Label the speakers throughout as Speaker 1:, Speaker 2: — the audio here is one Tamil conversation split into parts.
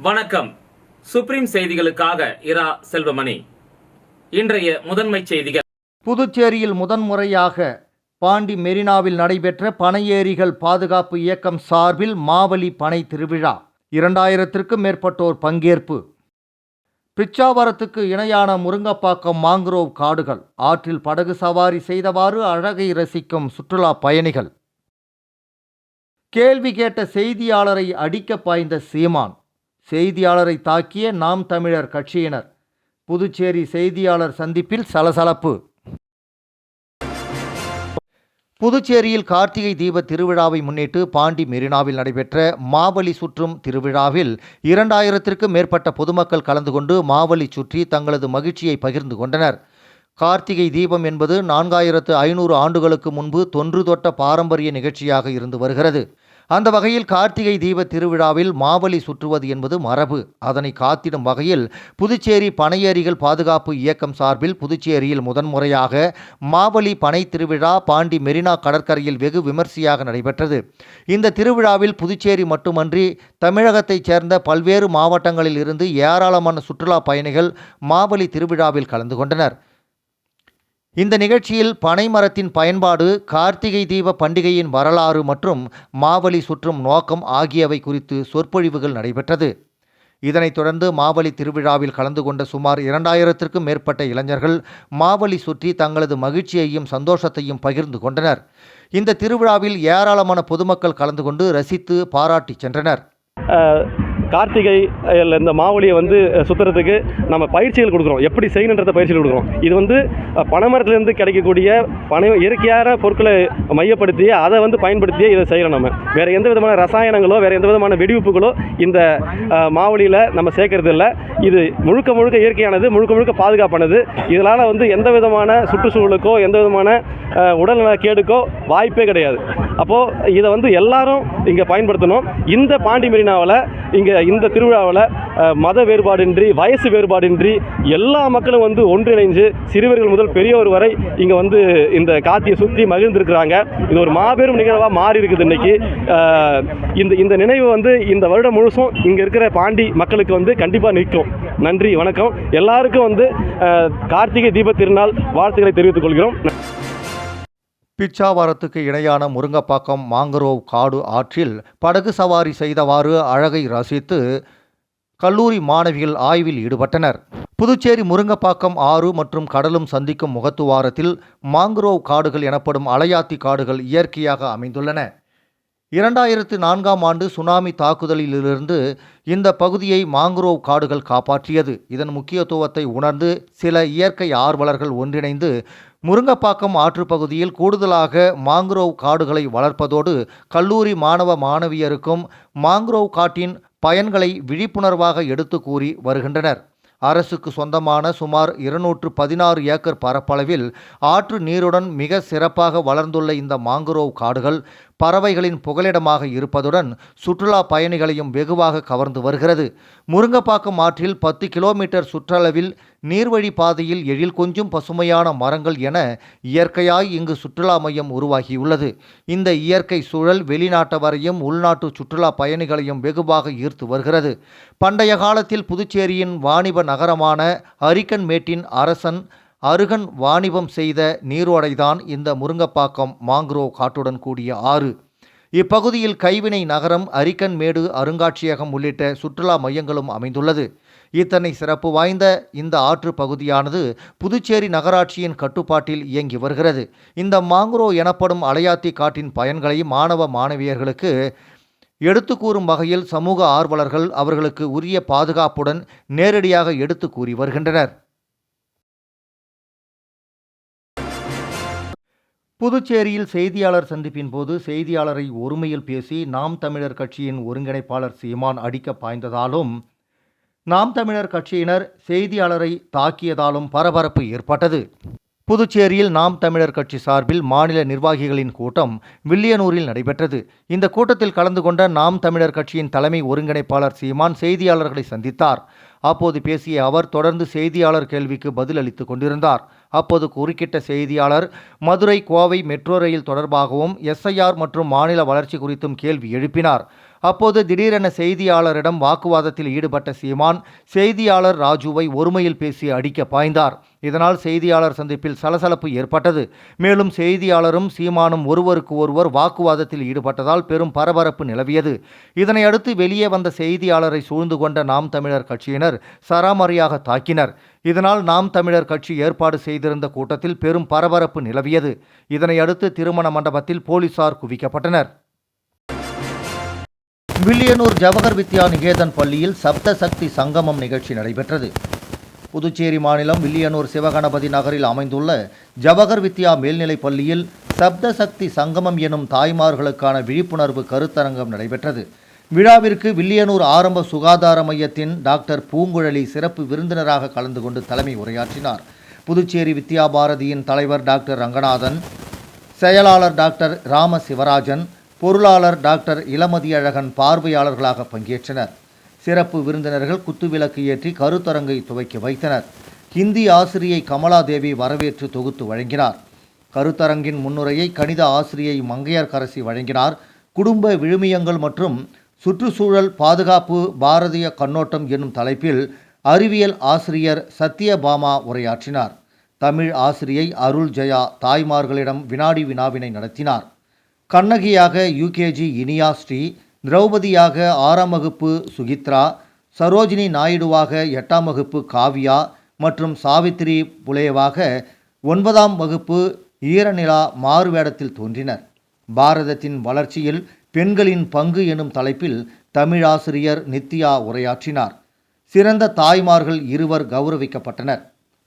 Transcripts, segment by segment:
Speaker 1: வணக்கம். சுப்ரீம் செய்திகளுக்காக இரா செல்வமணி. இன்றைய முதன்மை செய்திகள்.
Speaker 2: புதுச்சேரியில் முதன்முறையாக பாண்டி மெரினாவில் நடைபெற்ற பனை ஏரிகள் பாதுகாப்பு இயக்கம் சார்பில் மாவலி பனை திருவிழா. 2000க்கும் மேற்பட்டோர் பங்கேற்பு. பிச்சாவரத்துக்கு இணையான முருங்கப்பாக்கம் மாங்குரோவ் காடுகள். ஆற்றில் படகு சவாரி செய்தவாறு அழகை ரசிக்கும் சுற்றுலா பயணிகள். கேள்வி கேட்ட செய்தியாளரை அடிக்க பாய்ந்த சீமான். செய்தியாளரை தாக்கிய நாம் தமிழர் கட்சியினர். புதுச்சேரி செய்தியாளர் சந்திப்பில் சலசலப்பு. புதுச்சேரியில் கார்த்திகை தீப திருவிழாவை முன்னிட்டு பாண்டி மெரினாவில் நடைபெற்ற மாவலி சுற்றும் திருவிழாவில் 2000க்கும் மேற்பட்ட பொதுமக்கள் கலந்து கொண்டு மாவலி சுற்றி தங்களது மகிழ்ச்சியை பகிர்ந்து கொண்டனர். கார்த்திகை தீபம் என்பது 4500 ஆண்டுகளுக்கு முன்பு தொன்று தொட்ட பாரம்பரிய நிகழ்ச்சியாக இருந்து வருகிறது. அந்த வகையில் கார்த்திகை தீப திருவிழாவில் மாவலி சுற்றுவது என்பது மரபு. அதனை காத்திடும் வகையில் புதுச்சேரி பனை ஏரிகள் பாதுகாப்பு இயக்கம் சார்பில் புதுச்சேரியில் முதன்முறையாக மாவலி பனை திருவிழா பாண்டி மெரினா கடற்கரையில் வெகு விமர்சையாக நடைபெற்றது. இந்த திருவிழாவில் புதுச்சேரி மட்டுமன்றி தமிழகத்தைச் சேர்ந்த பல்வேறு மாவட்டங்களில் இருந்து ஏராளமான சுற்றுலா பயணிகள் மாவலி திருவிழாவில் கலந்து கொண்டனர். இந்த நிகழ்ச்சியில் பனை மரத்தின் பயன்பாடு, கார்த்திகை தீப பண்டிகையின் வரலாறு மற்றும் மாவலி சுற்றும் நோக்கம் ஆகியவை குறித்து சொற்பொழிவுகள் நடைபெற்றது. இதனைத் தொடர்ந்து மாவலி திருவிழாவில் கலந்து கொண்ட சுமார் 2000க்கும் மேற்பட்ட இளைஞர்கள் மாவலி சுற்றி தங்களது மகிழ்ச்சியையும் சந்தோஷத்தையும் பகிர்ந்து கொண்டனர். இந்த திருவிழாவில் ஏராளமான பொதுமக்கள் கலந்து கொண்டு ரசித்து பாராட்டி சென்றனர்.
Speaker 3: கார்த்திகை இந்த மாவலியை சுற்றுறதுக்கு நம்ம பயிற்சிகள் கொடுக்குறோம். எப்படி செய்யணுன்றத பயிற்சிகள் கொடுக்குறோம். இது பனைமரத்துலேருந்து கிடைக்கக்கூடிய இயற்கையான பொருட்களை மையப்படுத்தி அதை பயன்படுத்தியே இதை செய்யணும். நம்ம வேறு எந்த விதமான ரசாயனங்களோ வேறு எந்த விதமான வெடிவிப்புகளோ இந்த மாவலியில் நம்ம சேர்க்கறது இல்லை. இது முழுக்க முழுக்க இயற்கையானது, முழுக்க முழுக்க பாதுகாப்பானது. இதனால் எந்த விதமான சுற்றுச்சூழலுக்கோ எந்த விதமான உடல்நல கேடுக்கோ வாய்ப்பே கிடையாது. அப்போது இதை எல்லாரும் இங்கே பயன்படுத்தணும். இந்த பாண்டி மெரினாவில் இந்த திருவிழாவில் மத வேறுபாடின்றி, வயசு வேறுபாடின்றி எல்லா மக்களும் ஒன்றிணைஞ்சு சிறுவர்கள் முதல் பெரியவர் வரை இங்கே இந்த கார்த்தியை சுற்றி மகிழ்ந்திருக்கிறாங்க. இது ஒரு மாபெரும் நிகழ்வாக மாறி இருக்குது. இன்னைக்கு இந்த நினைவு இந்த வருடம் முழுசும் இங்கே இருக்கிற பாண்டி மக்களுக்கு கண்டிப்பாக நிற்கும். நன்றி, வணக்கம். எல்லாருக்கும் கார்த்திகை தீப திருநாள் வாழ்த்துக்களை தெரிவித்துக் கொள்கிறோம்.
Speaker 2: பிச்சாவரத்துக்கு இணையான முருங்கப்பாக்கம் மாங்குரோவ் காடு ஆற்றில் படகு சவாரி செய்தவாறு அழகை ரசித்து கல்லூரி மாணவிகள் ஆய்வில் ஈடுபட்டனர். புதுச்சேரி முருங்கப்பாக்கம் ஆறு மற்றும் கடலும் சந்திக்கும் முகத்துவாரத்தில் மாங்குரோவ் காடுகள் எனப்படும் அலையாத்தி காடுகள் இயற்கையாக அமைந்துள்ளன. 2004ஆம் ஆண்டு சுனாமி தாக்குதலிலிருந்து இந்த பகுதியை மாங்குரோவ் காடுகள் காப்பாற்றியது. இதன் முக்கியத்துவத்தை உணர்ந்து சில இயற்கை ஆர்வலர்கள் ஒன்றிணைந்து முருங்கப்பாக்கம் ஆற்றுப்பகுதியில் கூடுதலாக மாங்குரோவ் காடுகளை வளர்ப்பதோடு கல்லூரி மாணவ மாணவியருக்கும் மாங்குரோவ் காட்டின் பயன்களை விழிப்புணர்வாக எடுத்து கூறி வருகின்றனர். அரசுக்கு சொந்தமான சுமார் 216 ஏக்கர் பரப்பளவில் ஆற்று நீருடன் மிக சிறப்பாக வளர்ந்துள்ள இந்த மாங்குரோவ் காடுகள் பறவைகளின் புகலிடமாக இருப்பதுடன் சுற்றுலா பயணிகளையும் வெகுவாக கவர்ந்து வருகிறது. முருங்கப்பாக்கம் ஆற்றில் 10 கிலோமீட்டர் சுற்றளவில் நீர்வழி பாதையில் எழில் கொஞ்சும் பசுமையான மரங்கள் என இயற்கையாய் இங்கு சுற்றுலா மையம் உருவாகியுள்ளது. இந்த இயற்கை சூழல் வெளிநாட்டவரையும் உள்நாட்டு சுற்றுலா பயணிகளையும் வெகுவாக ஈர்த்து வருகிறது. பண்டைய காலத்தில் புதுச்சேரியின் வாணிப நகரமான அரிக்கன்மேட்டின் அரசன் அருகன் வாணிபம் செய்த நீரோடைதான் இந்த முருங்கப்பாக்கம் மாங்குரோவ் காட்டுடன் கூடிய ஆறு. இப்பகுதியில் கைவினை நகரம், அரிக்கன்மேடு அருங்காட்சியகம் உள்ளிட்ட சுற்றுலா மையங்களும் அமைந்துள்ளது. இத்தனை சிறப்பு வாய்ந்த இந்த ஆற்று பகுதியானது புதுச்சேரி நகராட்சியின் கட்டுப்பாட்டில் இயங்கி வருகிறது. இந்த மாங்குரோவ் எனப்படும் அலையாத்தி காட்டின் பயன்களை மாணவ மாணவியர்களுக்கு எடுத்து கூறும் வகையில் சமூக ஆர்வலர்கள் அவர்களுக்கு உரிய பாதுகாப்புடன் நேரடியாக எடுத்து கூறி வருகின்றனர். புதுச்சேரியில் செய்தியாளர் சந்திப்பின் போது செய்தியாளரை ஒருமையில் பேசி நாம் தமிழர் கட்சியின் ஒருங்கிணைப்பாளர் சீமான் அடிக்க பாய்ந்ததாலும் நாம் தமிழர் கட்சியினர் செய்தியாளரை தாக்கியதாலும் பரபரப்பு ஏற்பட்டது. புதுச்சேரியில் நாம் தமிழர் கட்சி சார்பில் மாநில நிர்வாகிகளின் கூட்டம் வில்லியனூரில் நடைபெற்றது. இந்த கூட்டத்தில் கலந்து கொண்ட நாம் தமிழர் கட்சியின் தலைமை ஒருங்கிணைப்பாளர் சீமான் செய்தியாளர்களை சந்தித்தார். அப்போது பேசிய அவர் தொடர்ந்து செய்தியாளர் கேள்விக்கு பதிலளித்துக் கொண்டிருந்தார். அப்போது குறுக்கிட்ட செய்தியாளர் மதுரை கோவை மெட்ரோ ரயில் தொடர்பாகவும் SIR மற்றும் மாநில வளர்ச்சி குறித்தும் கேள்வி எழுப்பினார். அப்போது திடீரென செய்தியாளரிடம் வாக்குவாதத்தில் ஈடுபட்ட சீமான் செய்தியாளர் ராஜுவை ஒருமையில் பேசி அடிக்க பாய்ந்தார். இதனால் செய்தியாளர் சந்திப்பில் சலசலப்பு ஏற்பட்டது. மேலும் செய்தியாளரும் சீமானும் ஒருவருக்கு ஒருவர் வாக்குவாதத்தில் ஈடுபட்டதால் பெரும் பரபரப்பு நிலவியது. இதனையடுத்து வெளியே வந்த செய்தியாளரை சூழ்ந்து கொண்ட நாம் தமிழர் கட்சியினர் சராமரியாக தாக்கினர். இதனால் நாம் தமிழர் கட்சி ஏற்பாடு செய்திருந்த கூட்டத்தில் பெரும் பரபரப்பு நிலவியது. இதனையடுத்து திருமண மண்டபத்தில் போலீசார் குவிக்கப்பட்டனர். வில்லியனூர் ஜவஹர் வித்யா நிகேதன் பள்ளியில் சப்த சக்தி சங்கமம் நிகழ்ச்சி நடைபெற்றது. புதுச்சேரி மாநிலம் வில்லியனூர் சிவகணபதி நகரில் அமைந்துள்ள ஜவஹர் வித்யா மேல்நிலைப் பள்ளியில் சப்த சக்தி சங்கமம் எனும் தாய்மார்களுக்கான விழிப்புணர்வு கருத்தரங்கம் நடைபெற்றது. விழாவிற்கு வில்லியனூர் ஆரம்ப சுகாதார மையத்தின் டாக்டர் பூங்குழலி சிறப்பு விருந்தினராக கலந்து கொண்டு தலைமை உரையாற்றினார். புதுச்சேரி வித்யா பாரதியின் தலைவர் டாக்டர் ரங்கநாதன், செயலாளர் டாக்டர் ராம சிவராஜன், பொருளாளர் டாக்டர் இளமதியழகன் பார்வையாளர்களாக பங்கேற்றனர். சிறப்பு விருந்தினர்கள் குத்துவிளக்கு ஏற்றி கருத்தரங்கை துவக்கி வைத்தனர். ஹிந்தி ஆசிரியை கமலாதேவி வரவேற்று தொகுத்து வழங்கினார். கருத்தரங்கின் முன்னுரையை கணித ஆசிரியை மங்கையர்கரசி வழங்கினார். குடும்ப விழுமியங்கள் மற்றும் சுற்றுச்சூழல் பாதுகாப்பு பாரதிய கண்ணோட்டம் என்னும் தலைப்பில் அறிவியல் ஆசிரியர் சத்யபாமா உரையாற்றினார். தமிழ் ஆசிரியை அருள் ஜெயா தாய்மார்களிடம் வினாடி வினாவினை நடத்தினார். கண்ணகியாக UKG இனியா ஸ்ரீ, திரௌபதியாக 6ஆம் வகுப்பு சுகித்ரா, சரோஜினி நாயுடுவாக 8ஆம் வகுப்பு காவ்யா மற்றும் சாவித்ரி புலேவாக 9ஆம் வகுப்பு ஈரநிலா மாறுவேடத்தில் தோன்றினர். பாரதத்தின் வளர்ச்சியில் பெண்களின் பங்கு எனும் தலைப்பில் தமிழாசிரியர் நித்யா உரையாற்றினார். சிறந்த தாய்மார்கள் 2 கௌரவிக்கப்பட்டனர்.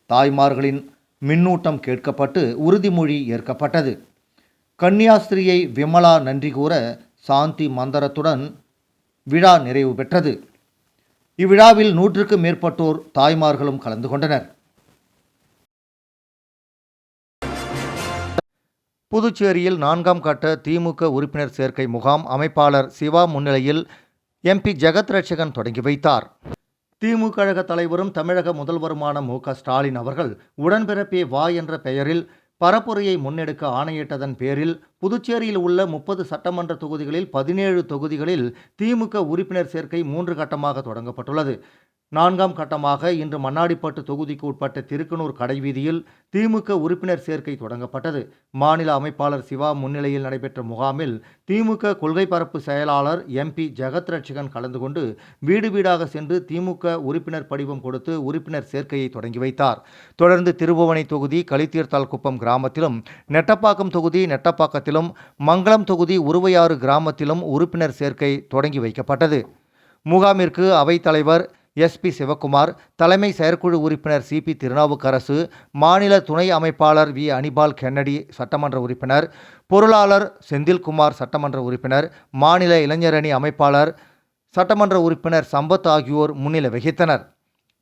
Speaker 2: தாய்மார்களின் மின்னூட்டம் கேட்கப்பட்டு உறுதிமொழி ஏற்கப்பட்டது. கன்னியாஸ்திரியை விமலா நன்றி கூற சாந்தி மந்திரத்துடன் விழா நிறைவு பெற்றது. இவ்விழாவில் 100க்கும் மேற்பட்டோர் தாய்மார்களும் கலந்து கொண்டனர். புதுச்சேரியில் 4ஆம் கட்ட திமுக உறுப்பினர் சேர்க்கை முகாம் அமைப்பாளர் சிவா முன்னிலையில் MP ஜெகத் ரட்சகன் தொடங்கி வைத்தார். திமுக கழக தலைவரும் தமிழக முதல்வருமான MK ஸ்டாலின் அவர்கள் உடன்பிறப்பே வா என்ற பெயரில் பரப்புரையை முன்னெடுக்க ஆணையிட்டதன் பேரில் புதுச்சேரியில் உள்ள 30 சட்டமன்ற தொகுதிகளில் 17 தொகுதிகளில் திமுக உறுப்பினர் சேர்க்கை 3 கட்டமாக தொடங்கப்பட்டுள்ளது. 4ஆம் கட்டமாக இன்று மண்ணாடிப்பட்டு தொகுதிக்கு உட்பட்ட திருக்கனூர் கடைவீதியில் திமுக உறுப்பினர் சேர்க்கை தொடங்கப்பட்டது. மாநில அமைப்பாளர் சிவா முன்னிலையில் நடைபெற்ற முகாமில் திமுக கொள்கை பரப்பு செயலாளர் MP ஜெகத் ரட்சகன் கலந்து கொண்டு வீடு வீடாக சென்று திமுக உறுப்பினர் படிவம் கொடுத்து உறுப்பினர் சேர்க்கையை தொடங்கி வைத்தார். தொடர்ந்து திருபுவனை தொகுதி களித்தீர்த்தால்குப்பம் கிராமத்திலும், நெட்டப்பாக்கம் தொகுதி நெட்டப்பாக்கத்திலும், மங்களம் தொகுதி உருவையாறு கிராமத்திலும் உறுப்பினர் சேர்க்கை தொடங்கி வைக்கப்பட்டது. முகாமிற்கு அவைத்தலைவர் SP சிவக்குமார், தலைமை செயற்குழு உறுப்பினர் CP திருநாவுக்கரசு, மாநில துணை அமைப்பாளர் V அனிபால் கென்னடி சட்டமன்ற உறுப்பினர், பொருளாளர் செந்தில்குமார் சட்டமன்ற உறுப்பினர், மாநில இளைஞரணி அமைப்பாளர் சட்டமன்ற உறுப்பினர் சம்பத் ஆகியோர் முன்னிலை வகித்தனர்.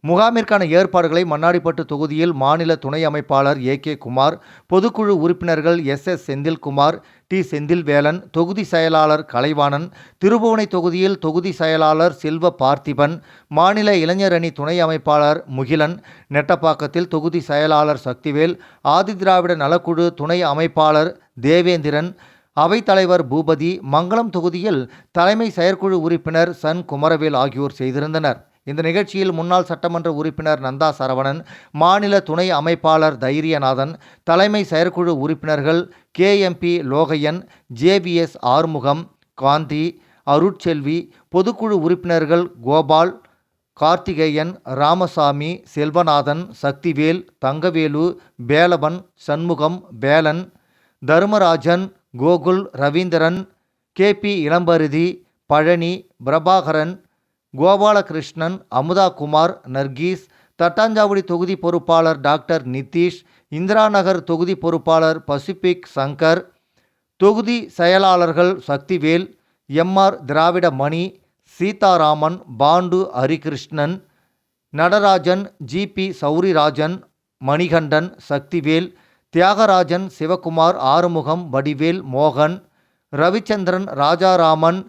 Speaker 2: முகாமிற்கான ஏற்பாடுகளை மண்ணாடிப்பட்டு தொகுதியில் மாநில துணை அமைப்பாளர் AK குமார், பொதுக்குழு உறுப்பினர்கள் SS செந்தில்குமார், T செந்தில்வேலன், தொகுதி செயலாளர் கலைவாணன், திருபுவனை தொகுதியில் தொகுதி செயலாளர் செல்வ பார்த்திபன், மாநில இளைஞரணி துணை அமைப்பாளர் முகிலன், நெட்டப்பாக்கத்தில் தொகுதி செயலாளர் சக்திவேல், ஆதிதிராவிட நலக்குழு துணை அமைப்பாளர் தேவேந்திரன், அவைத்தலைவர் பூபதி, மங்களம் தொகுதியில் தலைமை செயற்குழு உறுப்பினர் சன் குமரவேல் ஆகியோர் செய்திருந்தனர். இந்த நிகழ்ச்சியில் முன்னாள் சட்டமன்ற உறுப்பினர் நந்தா சரவணன், மாநில துணை அமைப்பாளர் தைரியநாதன், தலைமை செயற்குழு உறுப்பினர்கள் KMP லோகையன், JVS ஆறுமுகம், காந்தி, அருட்செல்வி, பொதுக்குழு உறுப்பினர்கள் கோபால், கார்த்திகேயன், ராமசாமி, செல்வநாதன், சக்திவேல், தங்கவேலு, பேலவன், சண்முகம், பேலன், தர்மராஜன், கோகுல், ரவீந்திரன், KP இளம்பருதி, பழனி, பிரபாகரன், கோபாலகிருஷ்ணன், அமுதா குமார், நர்கீஸ், தட்டாஞ்சாவடி தொகுதி பொறுப்பாளர் டாக்டர் நிதிஷ், இந்திரா நகர் தொகுதி பொறுப்பாளர் பசிபிக் சங்கர், தொகுதி செயலாளர்கள் சக்திவேல், MR திராவிட மணி, சீதாராமன், பாண்டு ஹரிகிருஷ்ணன், நடராஜன், GP சௌரிராஜன், மணிகண்டன், சக்திவேல், தியாகராஜன், சிவகுமார், ஆறுமுகம், வடிவேல், மோகன், ரவிச்சந்திரன், ராஜாராமன்,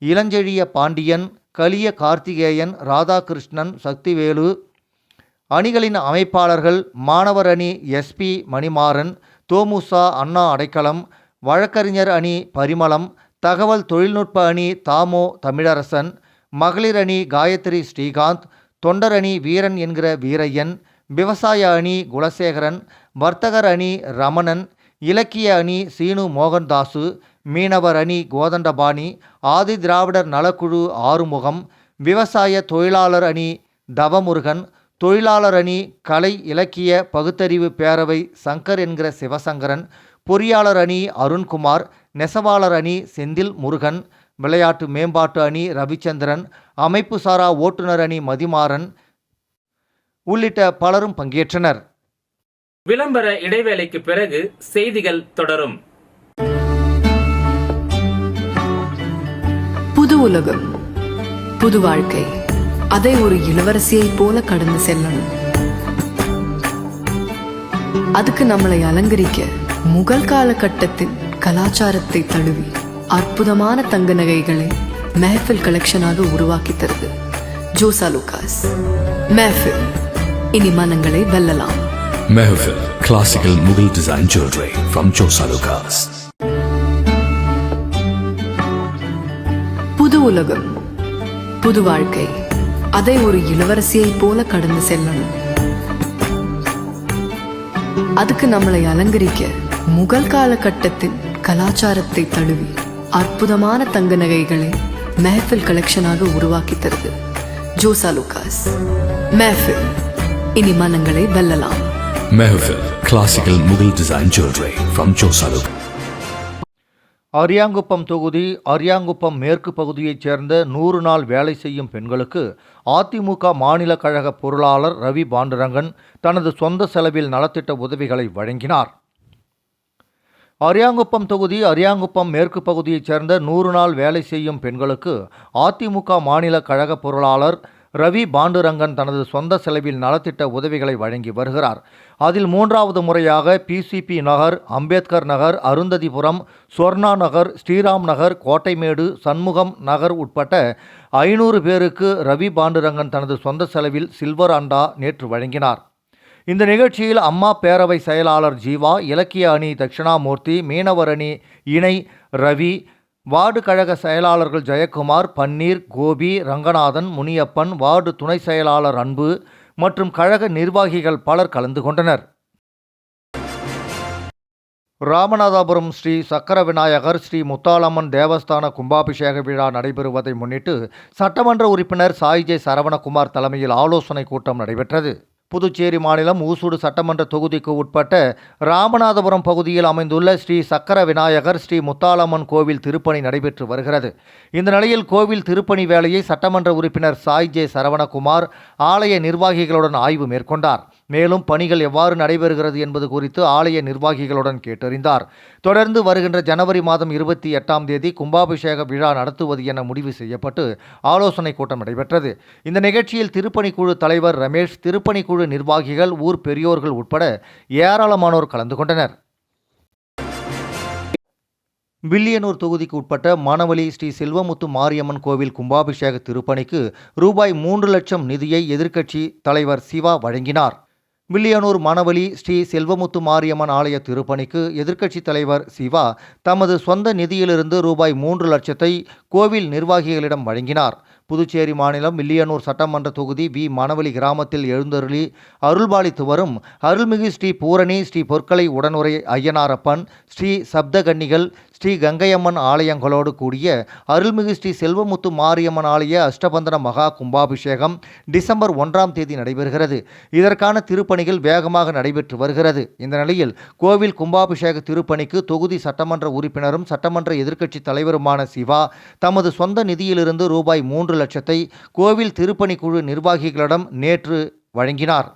Speaker 2: இளஞ்செழிய பாண்டியன், கலிய கார்த்திகேயன், ராதாகிருஷ்ணன், சக்திவேலு, அணிகளின் அமைப்பாளர்கள் மாணவர் அணி எஸ்பி மணிமாறன், தோமுசா அண்ணா அடைக்கலம், வழக்கறிஞர் அணி பரிமளம், தகவல் தொழில்நுட்ப அணி தாமோ தமிழரசன், மகளிர் அணி காயத்ரி ஸ்ரீகாந்த், தொண்டர் அணி வீரன் என்கிற வீரையன், விவசாய அணி குலசேகரன், வர்த்தகர் அணி ரமணன், இலக்கிய அணி சீனு மோகன்தாசு, மீனவர் அணி கோதண்டபாணி, ஆதி திராவிடர் நலக்குழு ஆறுமுகம், விவசாய தொழிலாளர் அணி தவமுருகன், தொழிலாளர் அணி கலை இலக்கிய பகுத்தறிவு பேரவை சங்கர் என்கிற சிவசங்கரன், பொறியாளர் அணி அருண்குமார், நெசவாளர் அணி செந்தில் முருகன், விளையாட்டு மேம்பாட்டு அணி ரவிச்சந்திரன், அமைப்பு சாரா ஓட்டுநர் அணி மதிமாறன் உள்ளிட்ட பலரும் பங்கேற்றனர்.
Speaker 1: விளம்பர இடைவேளைக்கு பிறகு செய்திகள் தொடரும்.
Speaker 4: புது உலகம், புது வாழ்க்கை, அதை ஒரு இளவரசியைப் போல கடந்து செல்லணும். அதுக்கு நம்மளை அலங்கரிக்க முகல் காலகட்டத்தின் கலாச்சாரத்தை தழுவி அற்புதமான தங்க நகைகளை மெஹஃபில் கலெக்ஷனாக உருவாக்கி தருது ஜோசா லூகாஸ். மெஹஃபில், இனி மனங்களை வெல்லலாம்.
Speaker 5: Mehfil, classical Mughal design jewelry from Josa Lucas.
Speaker 4: புது உலகம், புது வாழ்க்கை, அதை ஒரு இளவரசியைப் போல கடந்து செல்லணும். அதுக்கு நம்மளை அலங்கரிக்க முகல் காலகட்டத்தின் கலாச்சாரத்தை தழுவி அற்புதமான தங்க நகைகளை மெஹஃபில் கலெக்ஷனாக உருவாக்கி தருது ஜோசா லூகாஸ். மெஹஃபில், இனி மனங்களை வெல்லலாம்.
Speaker 5: Mehfil, classical Mughal design jewelry from Josa Lucas.
Speaker 2: Ariyankuppam தொகுதி அரியாங்குப்பம் மேற்கு பகுதியைச் சேர்ந்த 100 நாள் வேலை செய்யும் பெண்களுக்கு அதிமுக மாநில கழக பொருளாளர் ரவி பாண்டுரங்கன் தனது சொந்த செலவில் நலத்திட்ட உதவிகளை வழங்கினார். அரியாங்குப்பம் தொகுதி அரியாங்குப்பம் மேற்கு பகுதியைச் சேர்ந்த 100 நாள் வேலை செய்யும் பெண்களுக்கு அதிமுக மாநில கழக பொருளாளர் ரவி பாண்டுரங்கன் தனது சொந்த செலவில் நலத்திட்ட உதவிகளை வழங்கி வருகிறார். அதில் 3வது முறையாக பிசிபி நகர், அம்பேத்கர் நகர், அருந்ததிபுரம், சொர்ணா நகர், ஸ்ரீராம் நகர், கோட்டைமேடு, சண்முகம் நகர் உட்பட்ட 500 பேருக்கு ரவி பாண்டுரங்கன் தனது சொந்த செலவில் சில்வர் அண்டா நேற்று வழங்கினார். இந்த நிகழ்ச்சியில் அம்மா பேரவை செயலாளர் ஜீவா, இலக்கிய அணி தட்சிணாமூர்த்தி, மீனவர் அணி இணை ரவி, வார்டு கழக செயலாளர்கள் ஜெயக்குமார், பன்னீர், கோபி, ரங்கநாதன், முனியப்பன், வார்டு துணை செயலாளர் அன்பு மற்றும் கழக நிர்வாகிகள் பலர் கலந்து கொண்டனர். ராமநாதபுரம் ஸ்ரீ சக்கர விநாயகர் ஸ்ரீ முத்தாலம்மன் தேவஸ்தான கும்பாபிஷேக விழா நடைபெறுவதை முன்னிட்டு சட்டமன்ற உறுப்பினர் சாய்ஜே சரவணகுமார் தலைமையில் ஆலோசனை கூட்டம் நடைபெற்றது. புதுச்சேரி மாநிலம் ஊசூடு சட்டமன்ற தொகுதிக்கு உட்பட்ட ராமநாதபுரம் பகுதியில் அமைந்துள்ள ஸ்ரீ சக்கர விநாயகர் ஸ்ரீ முத்தாலம்மன் கோவில் திருப்பணி நடைபெற்று வருகிறது. இந்த நிலையில் கோவில் திருப்பணி வேலையை சட்டமன்ற உறுப்பினர் சாய்ஜே சரவணகுமார் ஆலய நிர்வாகிகளுடன் ஆய்வு மேற்கொண்டார். மேலும் பணிகள் எவ்வாறு நடைபெறுகிறது என்பது குறித்து ஆலய நிர்வாகிகளுடன் கேட்டறிந்தார். தொடர்ந்து வருகின்ற ஜனவரி மாதம் 28ஆம் தேதி கும்பாபிஷேக விழா நடத்துவது என முடிவு செய்யப்பட்டு ஆலோசனை கூட்டம் நடைபெற்றது. இந்த நிகழ்ச்சியில் திருப்பணிக்குழு தலைவர் ரமேஷ், திருப்பணிக்குழு நிர்வாகிகள், ஊர் பெரியோர்கள் உட்பட ஏராளமானோர் கலந்து கொண்டனர். வில்லியனூர் தொகுதிக்கு உட்பட்ட மணவெளி ஸ்ரீ செல்வமுத்து மாரியம்மன் கோவில் கும்பாபிஷேக திருப்பணிக்கு ரூபாய் 3 லட்சம் நிதியை எதிர்க்கட்சி தலைவர் சிவா வழங்கினார். வில்லியனூர் மணவெளி ஸ்ரீ செல்வமுத்து மாரியம்மன் ஆலய திருப்பணிக்கு எதிர்க்கட்சித் தலைவர் சிவா தமது சொந்த நிதியிலிருந்து ரூபாய் 3 லட்சத்தை கோவில் நிர்வாகிகளிடம் வழங்கினார். புதுச்சேரி மாநிலம் வில்லியனூர் சட்டமன்ற தொகுதி வி மணவெளி கிராமத்தில் எழுந்தருளி அருள்பாலித்து வரும் அருள்மிகு ஸ்ரீ பூரணி ஸ்ரீ பொற்களை உடனுரை ஐயனாரப்பன், ஸ்ரீ சப்தகன்னிகள், ஸ்ரீ கங்கையம்மன் ஆலயங்களோடு கூடிய அருள்மிகு ஸ்ரீ செல்வமுத்து மாரியம்மன் ஆலய அஷ்டபந்தன மகா கும்பாபிஷேகம் டிசம்பர் 1ஆம் தேதி நடைபெறுகிறது. இதற்கான திருப்பணிகள் வேகமாக நடைபெற்று வருகிறது. இந்த நிலையில் கோவில் கும்பாபிஷேக திருப்பணிக்கு தொகுதி சட்டமன்ற உறுப்பினரும் சட்டமன்ற எதிர்க்கட்சித் தலைவருமான சிவா தமது சொந்த நிதியிலிருந்து ரூபாய் 3 லட்சத்தை கோவில் திருப்பணிக்குழு நிர்வாகிகளிடம் நேற்று வழங்கினார்.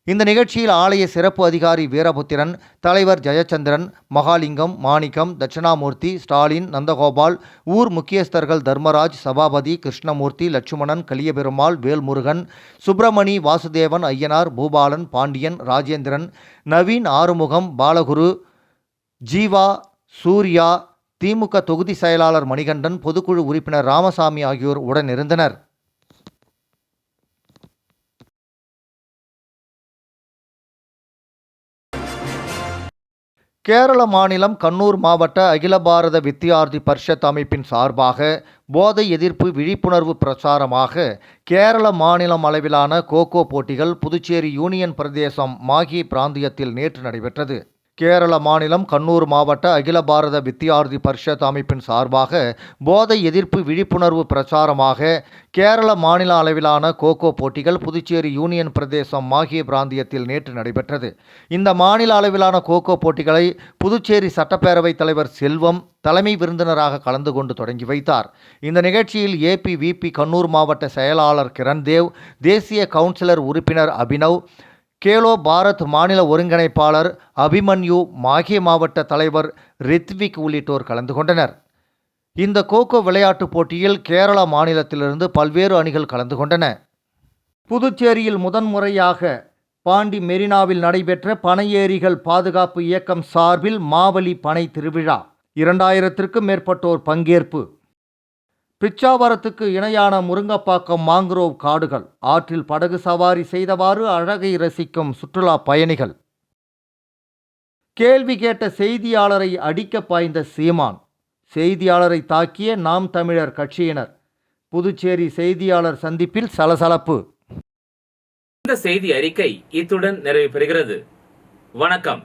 Speaker 2: இந்த நிகழ்ச்சியில் ஆலய சிறப்பு அதிகாரி வீரபுத்திரன், தலைவர் ஜெயச்சந்திரன், மகாலிங்கம், மாணிக்கம், தட்சிணாமூர்த்தி, ஸ்டாலின், நந்தகோபால், ஊர் முக்கியஸ்தர்கள் தர்மராஜ், சபாபதி, கிருஷ்ணமூர்த்தி, லட்சுமணன், கலியபெருமாள், வேல்முருகன், சுப்பிரமணி, வாசுதேவன், ஐயனார், பூபாலன், பாண்டியன், ராஜேந்திரன், நவீன், ஆறுமுகம், பாலகுரு, ஜீவா, சூர்யா, திமுக தொகுதி செயலாளர் மணிகண்டன், பொதுக்குழு உறுப்பினர் ராமசாமி ஆகியோர் உடனிருந்தனர். கேரள மாநிலம் கண்ணூர் மாவட்ட அகில பாரத வித்யார்த்தி பரிஷத் அமைப்பின் சார்பாக போதை எதிர்ப்பு விழிப்புணர்வு பிரச்சாரமாக கேரள மாநிலம் அளவிலான கோகோ போட்டிகள் புதுச்சேரி யூனியன் பிரதேசம் மாஹி பிராந்தியத்தில் நேற்று நடைபெற்றது. கேரள மாநிலம் கண்ணூர் மாவட்ட அகில பாரத வித்யார்த்தி பரிஷத் அமைப்பின் சார்பாக போதை எதிர்ப்பு விழிப்புணர்வு பிரச்சாரமாக கேரள மாநில அளவிலான கோகோ போட்டிகள் புதுச்சேரி யூனியன் பிரதேசம் மாஹி பிராந்தியத்தில் நேற்று நடைபெற்றது. இந்த மாநில அளவிலான கோகோ போட்டிகளை புதுச்சேரி சட்டப்பேரவைத் தலைவர் செல்வம் தலைமை விருந்தினராக கலந்து கொண்டு தொடங்கி வைத்தார். இந்த நிகழ்ச்சியில் ஏபிவிபி கண்ணூர் மாவட்ட செயலாளர் கிரண்தேவ், தேசிய கவுன்சிலர் உறுப்பினர் அபினவ், கேலோ பாரத் மாநில ஒருங்கிணைப்பாளர் அபிமன்யு, மாஹே மாவட்ட தலைவர் ரித்விக் உள்ளிட்டோர் கலந்து கொண்டனர். இந்த கோகோ விளையாட்டுப் போட்டியில் கேரள மாநிலத்திலிருந்து பல்வேறு அணிகள் கலந்து கொண்டன. புதுச்சேரியில் முதன்முறையாக பாண்டி மெரினாவில் நடைபெற்ற பனை ஏரிகள் பாதுகாப்பு இயக்கம் சார்பில் மாவலி பனை திருவிழா. 2000க்கும் மேற்பட்டோர் பங்கேற்பு. பிச்சாவரத்துக்கு இணையான முருங்கப்பாக்கம் மாங்குரோவ் காடுகள். ஆற்றில் படகு சவாரி செய்தவாறு அழகை ரசிக்கும் சுற்றுலா பயணிகள். கேள்வி கேட்ட செய்தியாளரை அடிக்க பாய்ந்த சீமான். செய்தியாளரை தாக்கிய நாம் தமிழர் கட்சியினர். புதுச்சேரி செய்தியாளர் சந்திப்பில் சலசலப்பு.
Speaker 1: இந்த செய்தி அறிக்கை இத்துடன் நிறைவு பெறுகிறது. வணக்கம்.